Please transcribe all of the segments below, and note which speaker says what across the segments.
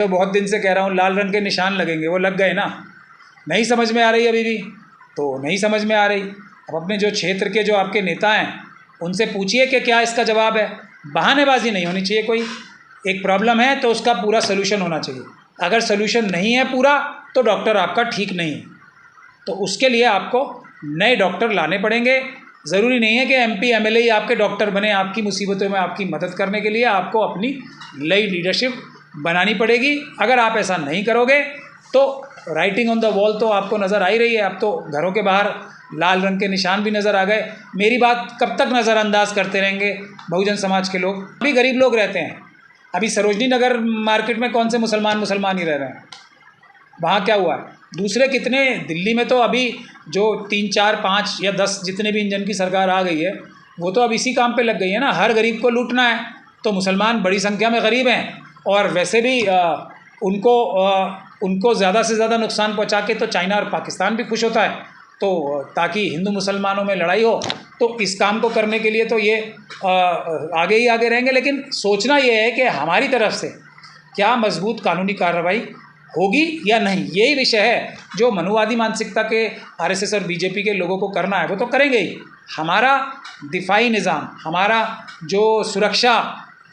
Speaker 1: तो बहुत दिन से कह रहा हूँ लाल रंग के निशान लगेंगे, वो लग गए ना। नहीं समझ में आ रही अभी भी तो नहीं समझ में आ रही। अब अपने जो क्षेत्र के जो आपके नेता हैं उनसे पूछिए कि क्या इसका जवाब है। बहानेबाजी नहीं होनी चाहिए। कोई एक प्रॉब्लम है तो उसका पूरा सोल्यूशन होना चाहिए। अगर सोल्यूशन नहीं है पूरा तो डॉक्टर आपका ठीक नहीं है, तो उसके लिए आपको नए डॉक्टर लाने पड़ेंगे। ज़रूरी नहीं है कि एमपी एमएलए ही आपके डॉक्टर बने। आपकी मुसीबतों में आपकी मदद करने के लिए आपको अपनी नई लीडरशिप बनानी पड़ेगी। अगर आप ऐसा नहीं करोगे तो राइटिंग ऑन द वॉल तो आपको नज़र आ ही रही है। अब तो घरों के बाहर लाल रंग के निशान भी नज़र आ गए। मेरी बात कब तक नज़रअंदाज करते रहेंगे बहुजन समाज के लोग? अभी गरीब लोग रहते हैं। अभी सरोजनी नगर मार्केट में कौन से मुसलमान ही रह रहे हैं? वहाँ क्या हुआ है? दूसरे कितने दिल्ली में तो अभी जो 3, 4, 5 या 10 जितने भी इंजन की सरकार आ गई है वो तो अब इसी काम पे लग गई है ना। हर गरीब को लूटना है। तो मुसलमान बड़ी संख्या में गरीब हैं और वैसे भी उनको ज़्यादा से ज़्यादा नुकसान पहुंचा के तो चाइना और पाकिस्तान भी खुश होता है। तो ताकि हिंदू मुसलमानों में लड़ाई हो, तो इस काम को करने के लिए तो ये आगे ही आगे रहेंगे। लेकिन सोचना ये है कि हमारी तरफ से क्या मजबूत कानूनी कार्रवाई होगी या नहीं, यही विषय है जो मनुवादी मानसिकता के आरएसएस और बीजेपी के लोगों को करना है वो तो करेंगे ही। हमारा दिफाई निज़ाम, हमारा जो सुरक्षा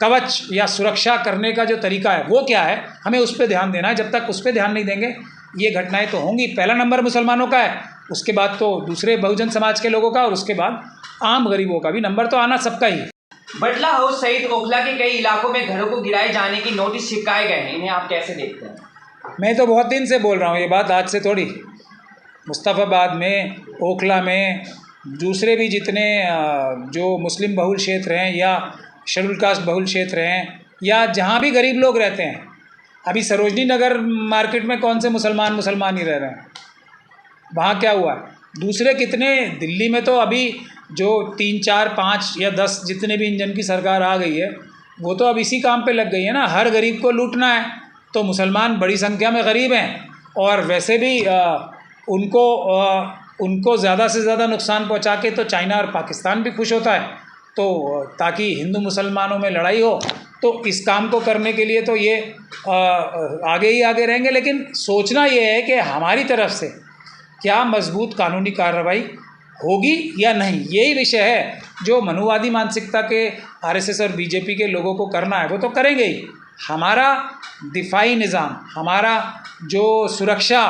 Speaker 1: कवच या सुरक्षा करने का जो तरीका है वो क्या है, हमें उस पर ध्यान देना है। जब तक उस पर ध्यान नहीं देंगे ये घटनाएं तो होंगी। पहला नंबर मुसलमानों का है, उसके बाद तो दूसरे बहुजन समाज के लोगों का, और उसके बाद आम गरीबों का भी नंबर तो आना सबका ही।
Speaker 2: बटला हाउस सहित ओखला के कई इलाकों में घरों को गिराए जाने के नोटिस चिपकाए गए हैं, इन्हें आप कैसे देखते हैं?
Speaker 1: मैं तो बहुत दिन से बोल रहा हूँ, ये बात आज से थोड़ी। मुस्तफ़ाबाद में, ओखला में, दूसरे भी जितने जो मुस्लिम बहुल क्षेत्र हैं या शेड्यूल कास्ट बहुल क्षेत्र हैं या जहाँ भी गरीब लोग रहते हैं, अभी सरोजनी नगर मार्केट में कौन से मुसलमान ही रह रहे हैं? वहाँ क्या हुआ है? दूसरे कितने दिल्ली में तो अभी जो 3, 4, 5 या 10 जितने भी इंजन की सरकार आ गई है वो तो अब इसी काम पे लग गई है ना। हर गरीब को लूटना है। तो मुसलमान बड़ी संख्या में गरीब हैं और वैसे भी उनको ज़्यादा से ज़्यादा नुकसान पहुंचा के तो चाइना और पाकिस्तान भी खुश होता है। तो ताकि हिंदू मुसलमानों में लड़ाई हो, तो इस काम को करने के लिए तो ये आगे ही आगे रहेंगे। लेकिन सोचना ये है कि हमारी तरफ से क्या मजबूत कानूनी कार्रवाई होगी या नहीं, यही विषय है जो मनुवादी मानसिकता के आरएसएस और बीजेपी के लोगों को करना है वो तो करेंगे ही। हमारा दिफाई निज़ाम, हमारा जो सुरक्षा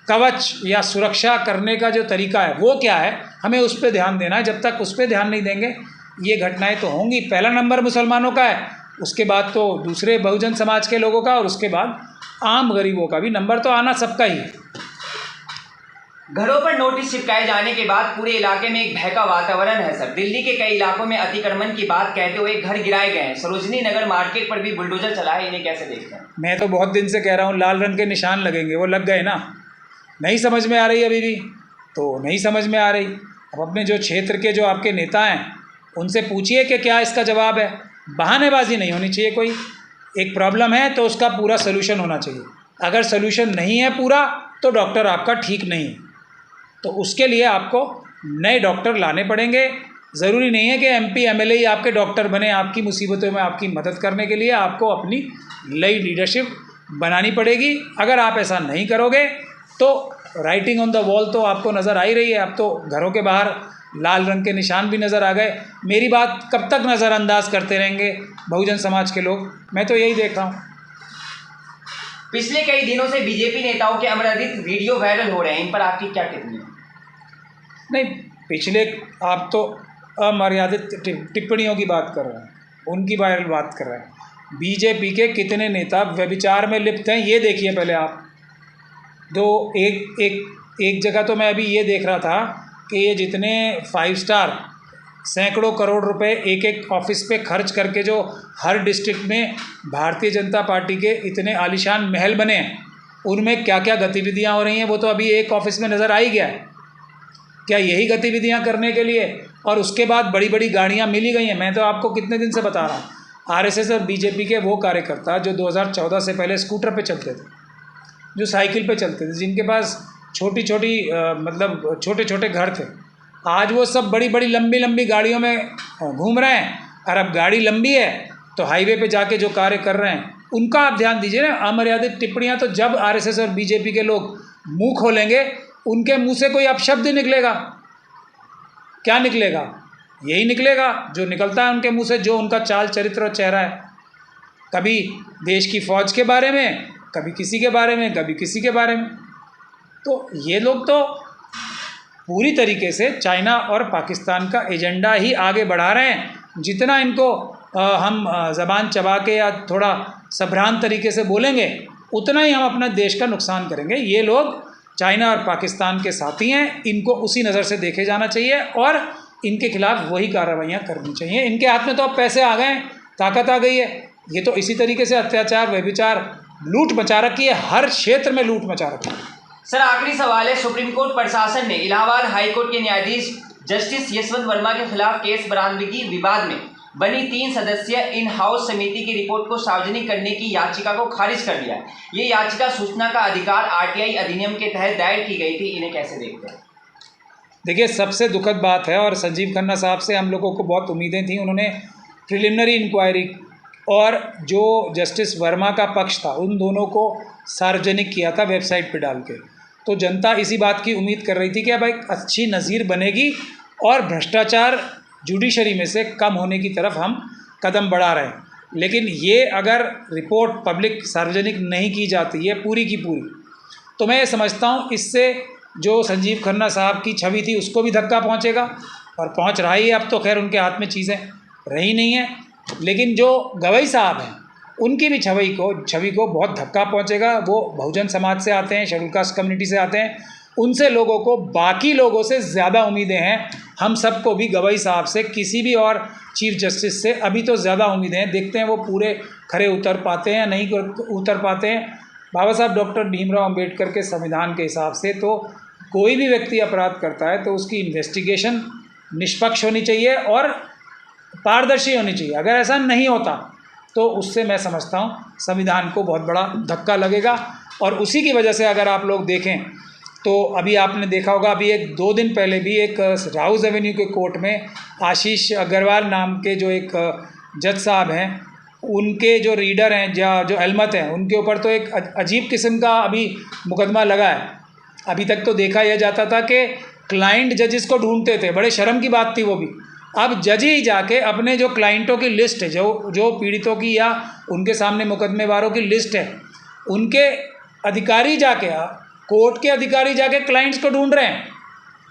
Speaker 1: कवच या सुरक्षा करने का जो तरीका है वो क्या है, हमें उस पर ध्यान देना है। जब तक उस पर ध्यान नहीं देंगे ये घटनाएं तो होंगी। पहला नंबर मुसलमानों का है, उसके बाद तो दूसरे बहुजन समाज के लोगों का, और उसके बाद आम गरीबों का भी नंबर तो आना सबका ही है।
Speaker 2: घरों पर नोटिस चिपकाए जाने के बाद पूरे इलाके में एक भय का वातावरण है सर। दिल्ली के कई इलाकों में अतिक्रमण की बात कहते हुए घर गिराए गए हैं। सरोजनी नगर मार्केट पर भी बुलडोजर चला है, इन्हें कैसे देखते हैं?
Speaker 1: मैं तो बहुत दिन से कह रहा हूँ लाल रंग के निशान लगेंगे, वो लग गए ना। नहीं समझ में आ रही अभी भी तो नहीं समझ में आ रही। अब अपने जो क्षेत्र के जो आपके नेता हैं उनसे पूछिए कि क्या इसका जवाब है। बहानेबाजी नहीं होनी चाहिए। कोई एक प्रॉब्लम है तो उसका पूरा सोल्यूशन होना चाहिए। अगर सोल्यूशन नहीं है पूरा तो डॉक्टर आपका ठीक नहीं है, तो उसके लिए आपको नए डॉक्टर लाने पड़ेंगे। ज़रूरी नहीं है कि एमपी एमएलए ही आपके डॉक्टर बने। आपकी मुसीबतों में आपकी मदद करने के लिए आपको अपनी नई लीडरशिप बनानी पड़ेगी। अगर आप ऐसा नहीं करोगे तो राइटिंग ऑन द वॉल तो आपको नज़र आ ही रही है। अब तो घरों के बाहर लाल रंग के निशान भी नज़र आ गए। मेरी बात कब तक नज़रअंदाज करते रहेंगे बहुजन समाज के लोग? मैं तो यही देख रहा हूँ।
Speaker 2: पिछले कई दिनों से बीजेपी नेताओं के अमराधित वीडियो वायरल हो रहे हैं, इन पर आपकी क्या टिप्पणी है?
Speaker 1: नहीं, पिछले आप तो अमर्यादित टिप्पणियों की बात कर रहे हैं, उनकी वायरल बात कर रहे हैं। बीजेपी के कितने नेता व्यभिचार में लिप्त हैं ये देखिए पहले आप। एक जगह तो मैं अभी ये देख रहा था कि ये जितने 5 स्टार सैकड़ों करोड़ रुपए एक एक ऑफिस पे खर्च करके जो हर डिस्ट्रिक्ट में भारतीय जनता पार्टी के इतने आलीशान महल बने हैं, उनमें क्या क्या गतिविधियां हो रही हैं वो तो अभी एक ऑफिस में नज़र आ ही गया है। क्या यही गतिविधियां करने के लिए और उसके बाद बड़ी बड़ी गाड़ियां मिली गई हैं? मैं तो आपको कितने दिन से बता रहा हूँ, आरएसएस और बीजेपी के वो कार्यकर्ता जो 2014 से पहले स्कूटर पे चलते थे, जो साइकिल पे चलते थे, जिनके पास छोटे छोटे घर थे, आज वो सब बड़ी बड़ी लंबी लंबी गाड़ियों में घूम रहे हैं। और अब गाड़ी लंबी है तो हाईवे पे जाके जो कार्य कर रहे हैं उनका आप ध्यान दीजिए ना। अमर्यादित टिप्पणियाँ तो जब आरएसएस और बीजेपी के लोग मुंह खोलेंगे, उनके मुंह से कोई अपशब्द निकलेगा। क्या निकलेगा? यही निकलेगा जो निकलता है उनके मुंह से, जो उनका चाल चरित्र और चेहरा है। कभी देश की फ़ौज के बारे में, कभी किसी के बारे में, कभी किसी के बारे में। तो ये लोग तो पूरी तरीके से चाइना और पाकिस्तान का एजेंडा ही आगे बढ़ा रहे हैं। जितना इनको हम ज़बान चबा के या थोड़ा सभ्रांत तरीके से बोलेंगे, उतना ही हम अपना देश का नुकसान करेंगे। ये लोग चाइना और पाकिस्तान के साथी हैं, इनको उसी नज़र से देखे जाना चाहिए और इनके खिलाफ वही कार्रवाइयाँ करनी चाहिए। इनके हाथ में तो अब पैसे आ गए हैं, ताकत आ गई है। ये तो इसी तरीके से अत्याचार, व्यभिचार, लूट मचा रखी है, हर क्षेत्र में लूट मचा रखी है।
Speaker 2: सर, आखिरी सवाल है। सुप्रीम कोर्ट प्रशासन ने इलाहाबाद हाई कोर्ट के न्यायाधीश जस्टिस यशवंत वर्मा के खिलाफ केस बरामदगी विवाद में बनी 3 सदस्यीय इन हाउस समिति की रिपोर्ट को सार्वजनिक करने की याचिका को खारिज कर दिया। ये याचिका सूचना का अधिकार आरटीआई अधिनियम के तहत दायर की गई थी। इन्हें कैसे देखते हैं?
Speaker 1: देखिए, सबसे दुखद बात है और संजीव खन्ना साहब से हम लोगों को बहुत उम्मीदें थी। उन्होंने प्रिलिमिनरी इंक्वायरी और जो जस्टिस वर्मा का पक्ष था, उन दोनों को सार्वजनिक किया था वेबसाइट पे डाल के। तो जनता इसी बात की उम्मीद कर रही थी कि अब एक अच्छी नज़ीर बनेगी और भ्रष्टाचार जुडिशरी में से कम होने की तरफ हम कदम बढ़ा रहे हैं। लेकिन ये अगर रिपोर्ट पब्लिक सार्वजनिक नहीं की जाती है पूरी की पूरी, तो मैं ये समझता हूँ इससे जो संजीव खन्ना साहब की छवि थी उसको भी धक्का पहुँचेगा, और पहुँच रहा ही है। अब तो खैर उनके हाथ में चीज़ें रही नहीं हैं, लेकिन जो गवई साहब हैं उनकी भी छवि को बहुत धक्का पहुँचेगा। वो बहुजन समाज से आते हैं, शेड्यूल कास्ट कम्युनिटी से आते हैं, उनसे लोगों को बाकी लोगों से ज़्यादा उम्मीदें हैं। हम सबको भी गवई साहब से, किसी भी और चीफ जस्टिस से अभी तो ज़्यादा उम्मीदें हैं। देखते हैं वो पूरे खरे उतर पाते हैं या नहीं उतर पाते हैं। बाबा साहब डॉक्टर भीमराव अंबेडकर के संविधान के हिसाब से तो कोई भी व्यक्ति अपराध करता है तो उसकी इन्वेस्टिगेशन निष्पक्ष होनी चाहिए और पारदर्शी होनी चाहिए। अगर ऐसा नहीं होता तो उससे मैं समझता हूँ संविधान को बहुत बड़ा धक्का लगेगा। और उसी की वजह से अगर आप लोग देखें तो अभी आपने देखा होगा, अभी 2 दिन पहले भी एक राउज़ एवेन्यू के कोर्ट में आशीष अग्रवाल नाम के जो एक जज साहब हैं, उनके जो रीडर हैं जो अलमत हैं, उनके ऊपर तो एक अजीब किस्म का अभी मुकदमा लगा है। अभी तक तो देखा यह जाता था कि क्लाइंट जजेस को ढूंढते थे, बड़े शर्म की बात थी वो भी। अब जज ही जाके अपने जो क्लाइंटों की लिस्ट है, जो पीड़ितों की या उनके सामने मुकदमेवारों की लिस्ट है, उनके अधिकारी जाके, कोर्ट के अधिकारी जाके क्लाइंट्स को ढूंढ रहे हैं।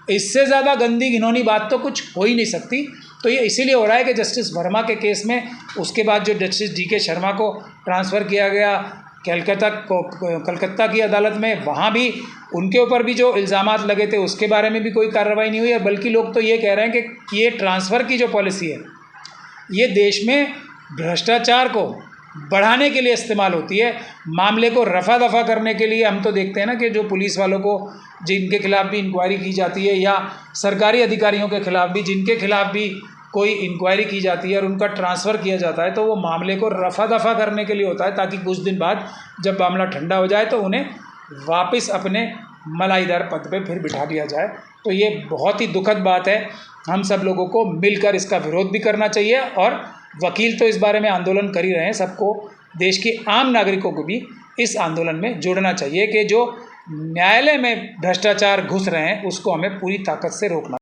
Speaker 1: इससे ज़्यादा गंदी घिनौनी बात तो कुछ हो ही नहीं सकती। तो ये इसीलिए हो रहा है कि जस्टिस वर्मा के केस में उसके बाद जो जस्टिस DK शर्मा को ट्रांसफ़र किया गया कलकत्ता की अदालत में, वहाँ भी उनके ऊपर भी जो इल्ज़ामात लगे थे उसके बारे में भी कोई कार्रवाई नहीं हुई है। बल्कि लोग तो ये कह रहे हैं कि ये ट्रांसफ़र की जो पॉलिसी है ये देश में भ्रष्टाचार को बढ़ाने के लिए इस्तेमाल होती है, मामले को रफ़ा दफ़ा करने के लिए। हम तो देखते हैं ना कि जो पुलिस वालों को, जिनके खिलाफ भी इंक्वायरी की जाती है, या सरकारी अधिकारियों के खिलाफ भी, जिनके खिलाफ भी कोई इंक्वायरी की जाती है और उनका ट्रांसफ़र किया जाता है, तो वो मामले को रफ़ा दफ़ा करने के लिए होता है, ताकि कुछ दिन बाद जब मामला ठंडा हो जाए तो उन्हें वापस अपने मलाईदार पद पे फिर बिठा दिया जाए। तो ये बहुत ही दुखद बात है। हम सब लोगों को मिलकर इसका विरोध भी करना चाहिए, और वकील तो इस बारे में आंदोलन कर ही रहे हैं। सबको, देश के आम नागरिकों को भी इस आंदोलन में जुड़ना चाहिए कि जो न्यायालय में भ्रष्टाचार घुस रहे हैं उसको हमें पूरी ताकत से रोकना।